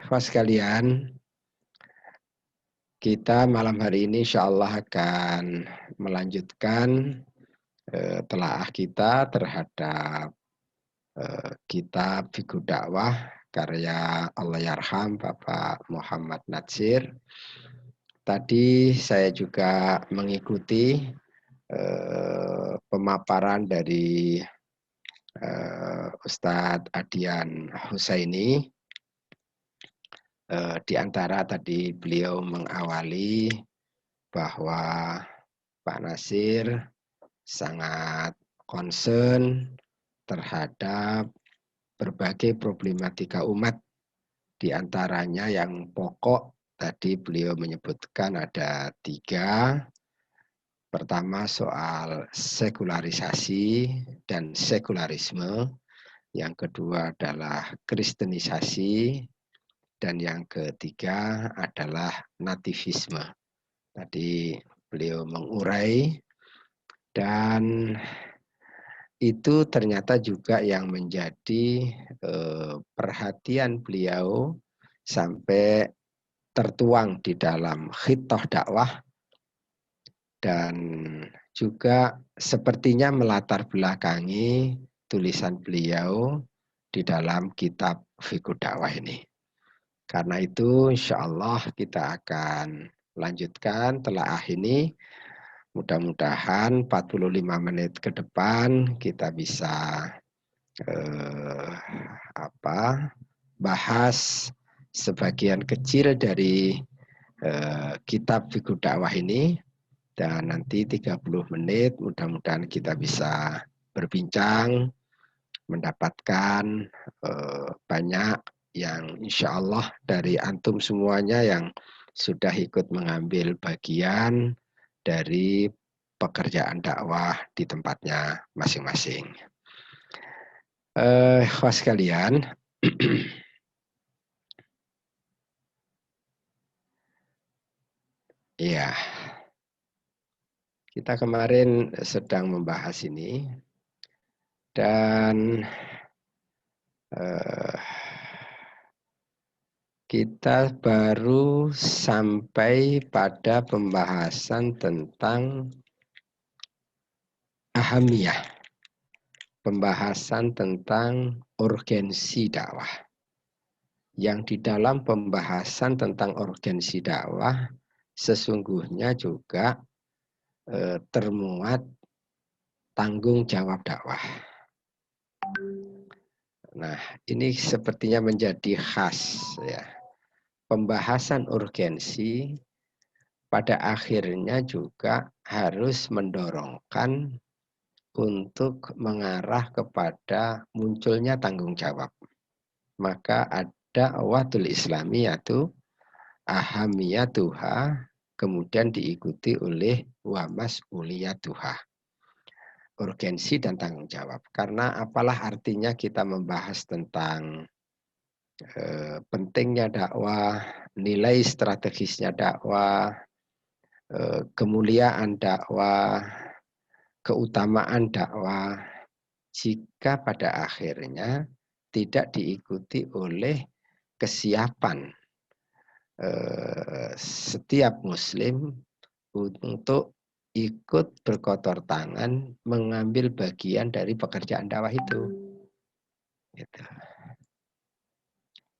ikhwas sekalian, kita malam hari ini insya Allah akan melanjutkan telaah kita terhadap kitab Fiqh Dakwah karya Allahyarham Bapak Muhammad Natsir. Tadi saya juga mengikuti pemaparan dari Ustadz Adian Husaini. Di antara tadi beliau mengawali bahwa Pak Nasir sangat concern terhadap berbagai problematika umat. Di antaranya yang pokok tadi beliau menyebutkan ada 3. Pertama soal sekularisasi dan sekularisme. Yang kedua adalah kristenisasi. Dan yang ketiga adalah nativisme. Tadi beliau mengurai dan itu ternyata juga yang menjadi perhatian beliau sampai tertuang di dalam khitah dakwah dan juga sepertinya melatar belakangi tulisan beliau di dalam kitab Fiqh Dakwah ini. Karena itu insya Allah kita akan lanjutkan telaah ini. Mudah-mudahan 45 menit ke depan kita bisa bahas sebagian kecil dari kitab Fiqh Dakwah ini. Dan nanti 30 menit mudah-mudahan kita bisa berbincang, mendapatkan banyak yang insya Allah dari antum semuanya yang sudah ikut mengambil bagian dari pekerjaan dakwah di tempatnya masing-masing. Ikhwas sekalian, ya, kita kemarin sedang membahas ini dan kita baru sampai pada pembahasan tentang ahamiyah, pembahasan tentang urgensi dakwah. Yang di dalam pembahasan tentang urgensi dakwah sesungguhnya juga termuat tanggung jawab dakwah. Nah, ini sepertinya menjadi khas ya. Pembahasan urgensi pada akhirnya juga harus mendorongkan untuk mengarah kepada munculnya tanggung jawab. Maka ada watul islamiyatu ahamiyatuha kemudian diikuti oleh wa mas'uliyatuha. Urgensi dan tanggung jawab. Karena apalah artinya kita membahas tentang pentingnya dakwah, nilai strategisnya dakwah, kemuliaan dakwah, keutamaan dakwah, jika pada akhirnya tidak diikuti oleh kesiapan setiap muslim untuk ikut berkotor tangan mengambil bagian dari pekerjaan dakwah itu. Gitu.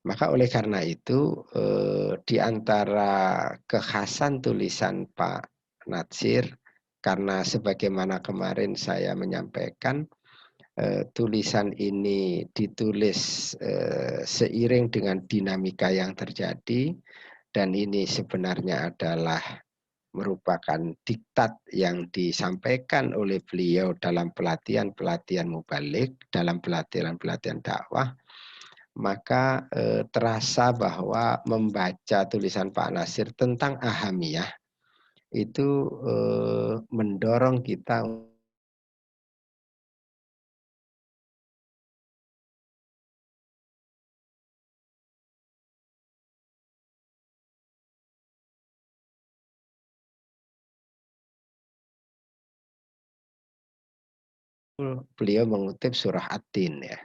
Maka oleh karena itu di antara kekhasan tulisan Pak Natsir, karena sebagaimana kemarin saya menyampaikan, tulisan ini ditulis seiring dengan dinamika yang terjadi, dan ini sebenarnya adalah merupakan diktat yang disampaikan oleh beliau dalam pelatihan-pelatihan mubalik, dalam pelatihan-pelatihan dakwah. Maka terasa bahwa membaca tulisan Pak Nasir tentang ahamiyah itu mendorong kita beliau mengutip surah At-Tin ya.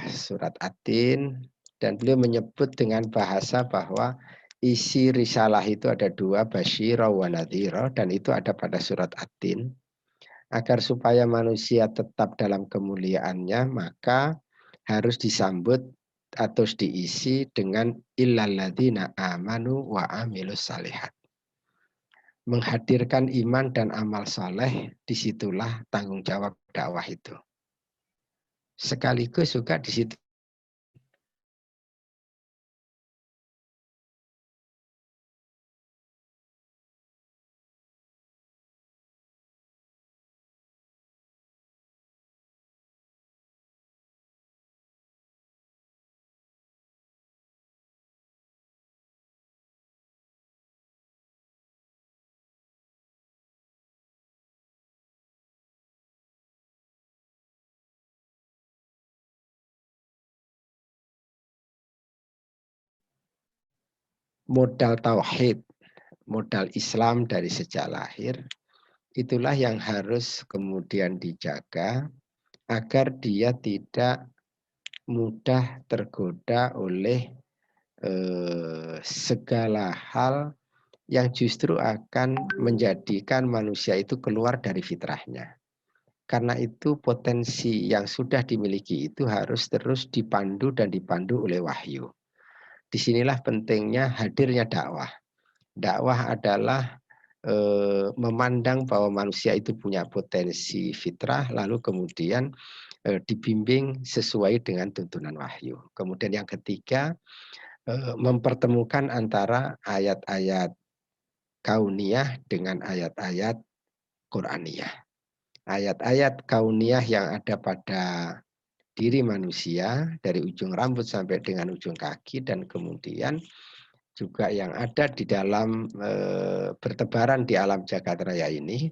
Surat At-Tin Dan beliau menyebut dengan bahasa bahwa isi risalah itu ada dua, basyira wa nadhira, dan itu ada pada surat At-Tin. Agar supaya manusia tetap dalam kemuliaannya, maka harus disambut atau diisi dengan illalladzina amanu wa amilus salihat. Menghadirkan iman dan amal soleh, disitulah tanggung jawab dakwah itu. Sekaligus juga di situ modal tauhid, modal Islam dari sejak lahir, itulah yang harus kemudian dijaga agar dia tidak mudah tergoda oleh segala hal yang justru akan menjadikan manusia itu keluar dari fitrahnya. Karena itu potensi yang sudah dimiliki itu harus terus dipandu dan dipandu oleh wahyu. Disinilah pentingnya hadirnya dakwah. Dakwah adalah memandang bahwa manusia itu punya potensi fitrah, lalu kemudian dibimbing sesuai dengan tuntunan wahyu. Kemudian yang ketiga, mempertemukan antara ayat-ayat kauniyah dengan ayat-ayat Qur'aniyah. Ayat-ayat kauniyah yang ada pada diri manusia dari ujung rambut sampai dengan ujung kaki, dan kemudian juga yang ada di dalam bertebaran di alam jagat raya ini,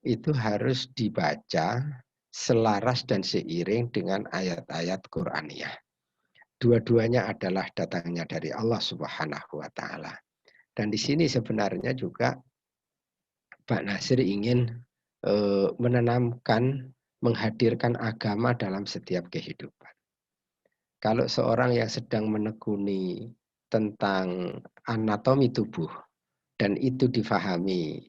itu harus dibaca selaras dan seiring dengan ayat-ayat Qur'aniyah. Dua-duanya adalah datangnya dari Allah Subhanahu wa taala. Dan di sini sebenarnya juga Pak Nasir ingin menanamkan, menghadirkan agama dalam setiap kehidupan. Kalau seorang yang sedang menekuni tentang anatomi tubuh dan itu difahami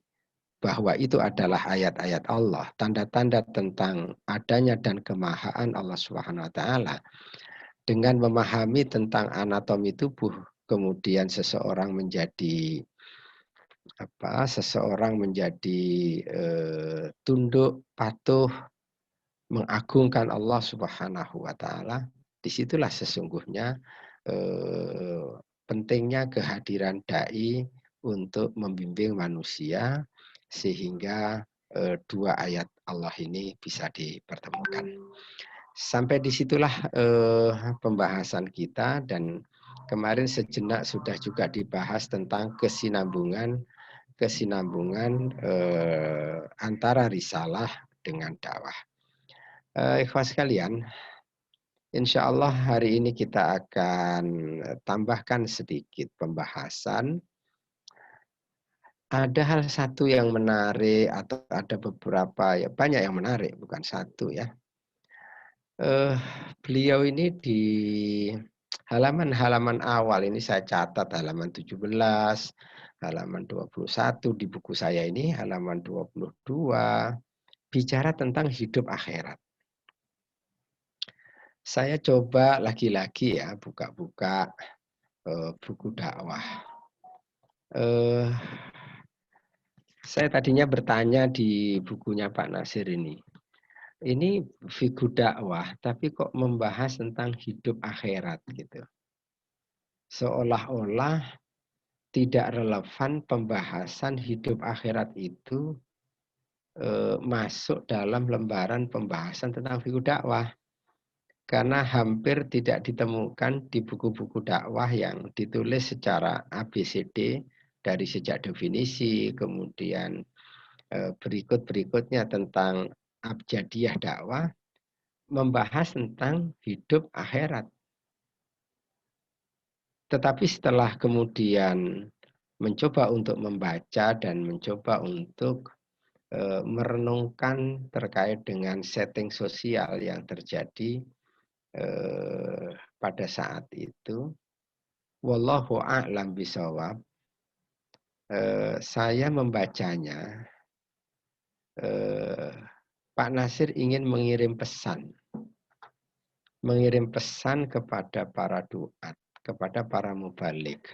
bahwa itu adalah ayat-ayat Allah, tanda-tanda tentang adanya dan kemahaan Allah Subhanahu wa taala, dengan memahami tentang anatomi tubuh, kemudian seseorang menjadi tunduk, patuh, mengagungkan Allah Subhanahu wa taala. Disitulah sesungguhnya pentingnya kehadiran dai untuk membimbing manusia sehingga dua ayat Allah ini bisa dipertemukan. Sampai disitulah pembahasan kita, dan kemarin sejenak sudah juga dibahas tentang kesinambungan antara risalah dengan dakwah. Ikhwas sekalian, insya Allah hari ini kita akan tambahkan sedikit pembahasan. Ada hal satu yang menarik, atau ada beberapa, ya banyak yang menarik, bukan satu ya. Beliau ini di halaman-halaman awal ini saya catat halaman 17, halaman 21 di buku saya ini, halaman 22, bicara tentang hidup akhirat. Saya coba lagi-lagi ya buka-buka buku dakwah. Saya tadinya bertanya di bukunya Pak Nasir ini figur dakwah, tapi kok membahas tentang hidup akhirat gitu. Seolah-olah tidak relevan pembahasan hidup akhirat itu masuk dalam lembaran pembahasan tentang figur dakwah. Karena hampir tidak ditemukan di buku-buku dakwah yang ditulis secara ABCD dari sejak definisi, kemudian berikut-berikutnya tentang abjadiyah dakwah, membahas tentang hidup akhirat. Tetapi setelah kemudian mencoba untuk membaca dan mencoba untuk merenungkan terkait dengan setting sosial yang terjadi pada saat itu, wallahu a'lam bishawab, saya membacanya, Pak Nasir ingin mengirim pesan kepada para duat, kepada para mubalik,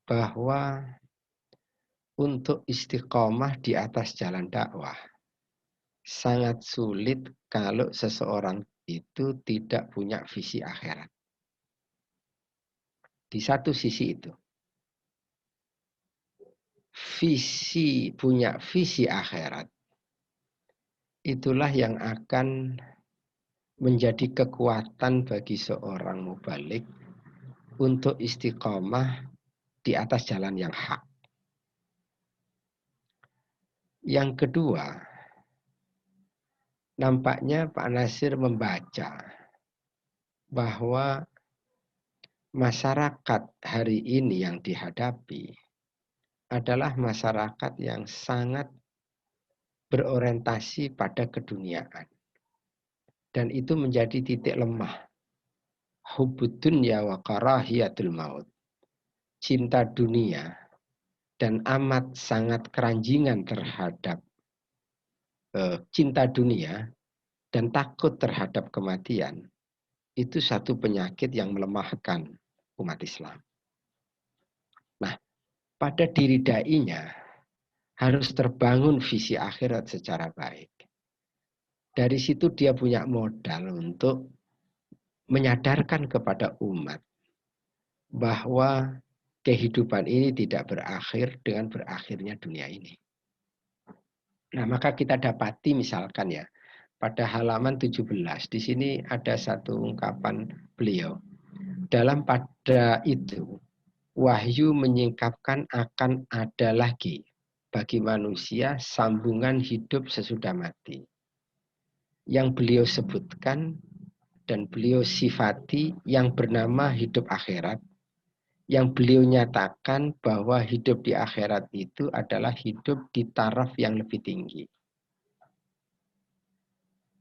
bahwa untuk istiqomah di atas jalan dakwah sangat sulit kalau seseorang itu tidak punya visi akhirat. Di satu sisi itu, punya visi akhirat, itulah yang akan menjadi kekuatan bagi seorang mubalik untuk istiqomah di atas jalan yang hak. Yang kedua, nampaknya Pak Nasir membaca bahwa masyarakat hari ini yang dihadapi adalah masyarakat yang sangat berorientasi pada keduniaan. Dan itu menjadi titik lemah. Hubbud dunya wa karahiyatul maut. Cinta dunia dan amat sangat keranjingan terhadap cinta dunia dan takut terhadap kematian. Itu satu penyakit yang melemahkan umat Islam. Nah, pada diri dai-nya harus terbangun visi akhirat secara baik. Dari situ dia punya modal untuk menyadarkan kepada umat bahwa kehidupan ini tidak berakhir dengan berakhirnya dunia ini. Nah, maka kita dapati misalkan ya, pada halaman 17, di sini ada satu ungkapan beliau. Dalam pada itu, wahyu menyingkapkan akan ada lagi bagi manusia sambungan hidup sesudah mati. Yang beliau sebutkan dan beliau sifati yang bernama hidup akhirat, yang beliau nyatakan bahwa hidup di akhirat itu adalah hidup di taraf yang lebih tinggi.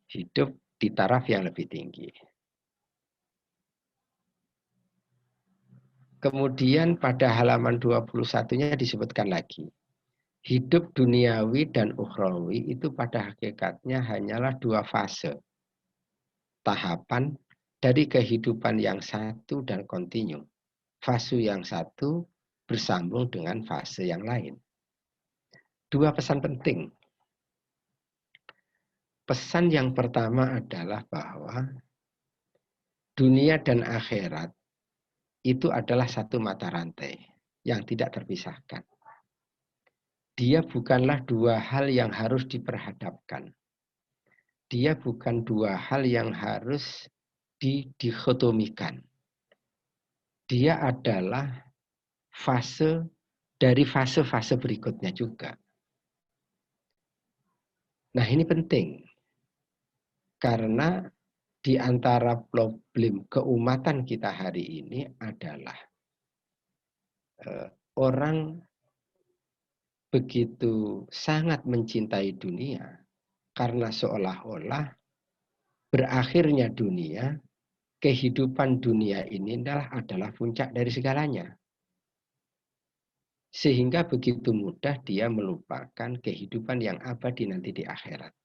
Hidup di taraf yang lebih tinggi. Kemudian pada halaman 21-nya disebutkan lagi. Hidup duniawi dan ukhrawi itu pada hakikatnya hanyalah dua fase. Tahapan dari kehidupan yang satu dan kontinu. Fase yang satu bersambung dengan fase yang lain. Dua pesan penting. Pesan yang pertama adalah bahwa dunia dan akhirat itu adalah satu mata rantai yang tidak terpisahkan. Dia bukanlah dua hal yang harus diperhadapkan. Dia bukan dua hal yang harus didikotomikan. Dia adalah fase dari fase-fase berikutnya juga. Nah, ini penting. Karena di antara problem keumatan kita hari ini adalah orang begitu sangat mencintai dunia karena seolah-olah berakhirnya dunia, kehidupan dunia ini adalah puncak dari segalanya. Sehingga begitu mudah dia melupakan kehidupan yang abadi nanti di akhirat.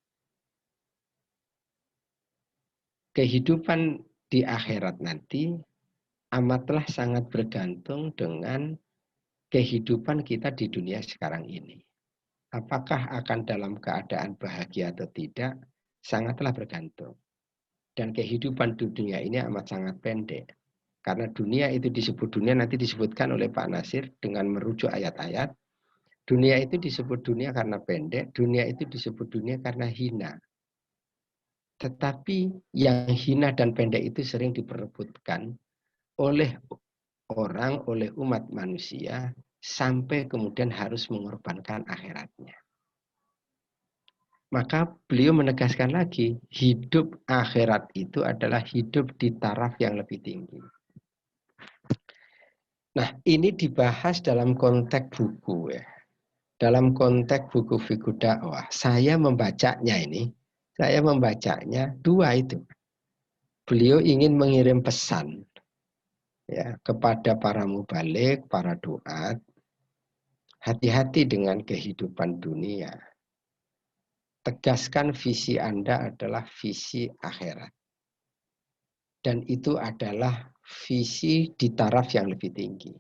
Kehidupan di akhirat nanti amatlah sangat bergantung dengan kehidupan kita di dunia sekarang ini. Apakah akan dalam keadaan bahagia atau tidak, sangatlah bergantung. Dan kehidupan di dunia ini amat sangat pendek. Karena dunia itu disebut dunia, nanti disebutkan oleh Pak Nasir dengan merujuk ayat-ayat. Dunia itu disebut dunia karena pendek, dunia itu disebut dunia karena hina. Tetapi yang hina dan pendek itu sering diperebutkan oleh orang, oleh umat manusia, sampai kemudian harus mengorbankan akhiratnya. Maka beliau menegaskan lagi, hidup akhirat itu adalah hidup di taraf yang lebih tinggi. Nah, ini dibahas dalam konteks buku ya. Dalam konteks buku Fiqh Dakwah, saya membacanya dua itu. beliau ingin mengirim pesan ya kepada para mubalik, para duat, hati-hati dengan kehidupan dunia. Tegaskan visi Anda adalah visi akhirat. Dan itu adalah visi di taraf yang lebih tinggi.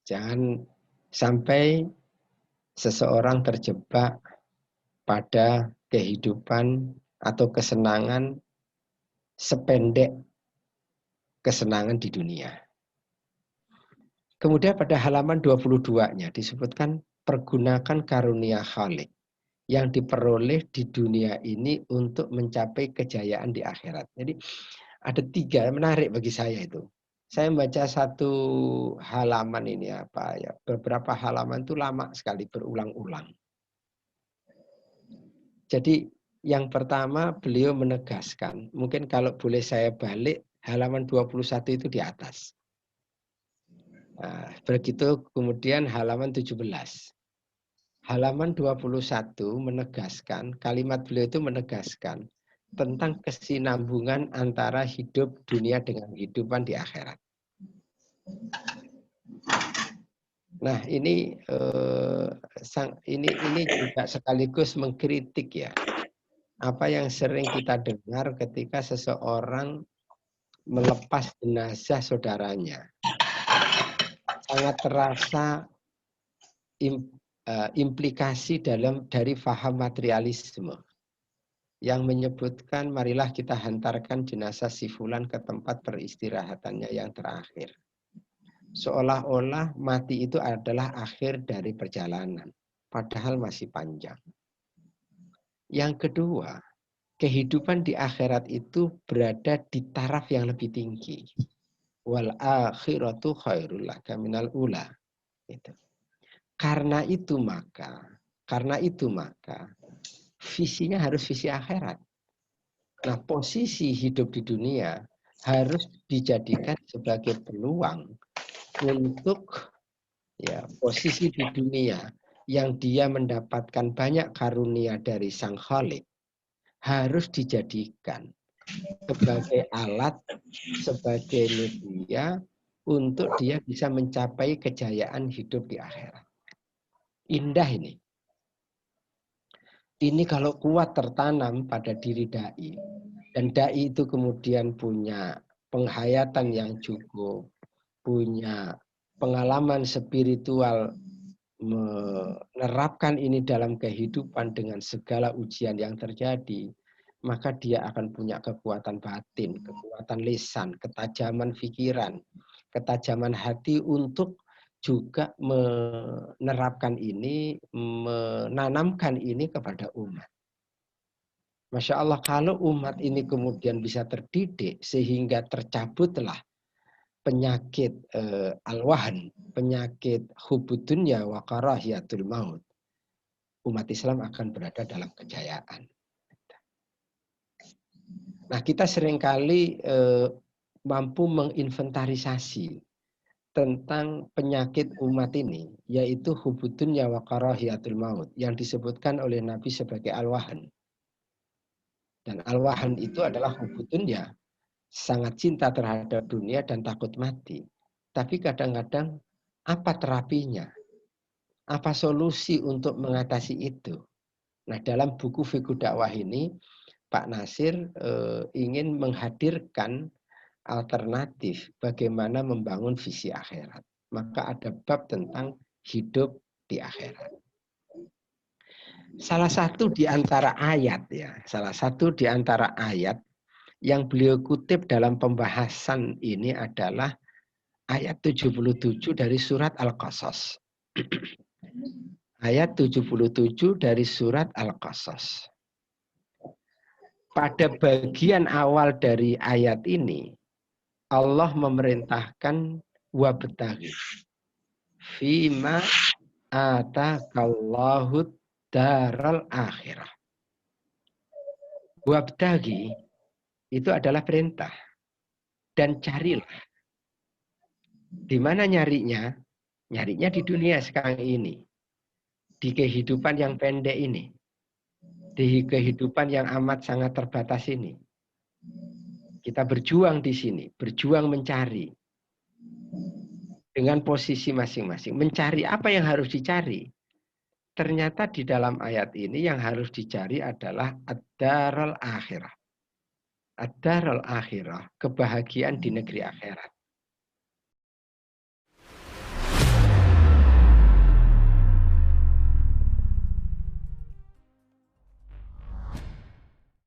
Jangan sampai seseorang terjebak pada kehidupan atau kesenangan sependek kesenangan di dunia. Kemudian pada halaman 22-nya disebutkan pergunakan karunia Khalik yang diperoleh di dunia ini untuk mencapai kejayaan di akhirat. Jadi ada 3 menarik bagi saya itu. Saya membaca satu halaman ini apa ya, beberapa halaman itu lama sekali berulang-ulang. Jadi yang pertama beliau menegaskan, mungkin kalau boleh saya balik halaman 21 itu di atas. Nah, begitu kemudian halaman 17. Halaman 21 menegaskan, kalimat beliau itu menegaskan tentang kesinambungan antara hidup dunia dengan kehidupan di akhirat. Nah, ini juga sekaligus mengkritik ya. Apa yang sering kita dengar ketika seseorang melepas jenazah saudaranya. Sangat terasa implikasi dari faham materialisme yang menyebutkan marilah kita hantarkan jenazah si fulan ke tempat peristirahatannya yang terakhir. Seolah-olah mati itu adalah akhir dari perjalanan, padahal masih panjang. Yang kedua, kehidupan di akhirat itu berada di taraf yang lebih tinggi. Wal akhiratu khairul laka minal ula. Gitu. Karena itu maka visinya harus visi akhirat. Nah, posisi hidup di dunia harus dijadikan sebagai peluang untuk ya posisi di dunia yang dia mendapatkan banyak karunia dari Sang Khalik harus dijadikan sebagai alat, sebagai media untuk dia bisa mencapai kejayaan hidup di akhirat. Indah ini. Ini kalau kuat tertanam pada diri dai, dan dai itu kemudian punya penghayatan yang cukup, punya pengalaman spiritual, menerapkan ini dalam kehidupan dengan segala ujian yang terjadi, maka dia akan punya kekuatan batin, kekuatan lisan, ketajaman pikiran, ketajaman hati untuk juga menerapkan ini, menanamkan ini kepada umat. Masya Allah, kalau umat ini kemudian bisa terdidik sehingga tercabutlah penyakit al-wahan, penyakit hubud dunya wa karahiyatul maut, umat Islam akan berada dalam kejayaan. Nah, kita seringkali mampu menginventarisasi tentang penyakit umat ini, yaitu hubud dunya wa karahiyatul maut, yang disebutkan oleh Nabi sebagai al-wahan. Dan al-wahan itu adalah hubud dunya, sangat cinta terhadap dunia dan takut mati. Tapi kadang-kadang apa terapinya? Apa solusi untuk mengatasi itu? Nah, dalam buku Fiqh Dakwah ini, Pak Nasir ingin menghadirkan alternatif bagaimana membangun visi akhirat. Maka ada bab tentang hidup di akhirat. Salah satu di antara ayat yang beliau kutip dalam pembahasan ini adalah ayat 77 dari surat Al-Qasas. Ayat 77 dari surat Al-Qasas. Pada bagian awal dari ayat ini, Allah memerintahkan wabtaghi fima atakallahu daral akhirah. Wabtaghi itu adalah perintah. Dan carilah. Di mana nyarinya? Nyarinya di dunia sekarang ini. Di kehidupan yang pendek ini. Di kehidupan yang amat sangat terbatas ini. Kita berjuang di sini, berjuang mencari dengan posisi masing-masing. Mencari apa yang harus dicari? Ternyata di dalam ayat ini yang harus dicari adalah ad-darul akhirah. Ad-darul akhirah, kebahagiaan di negeri akhirat.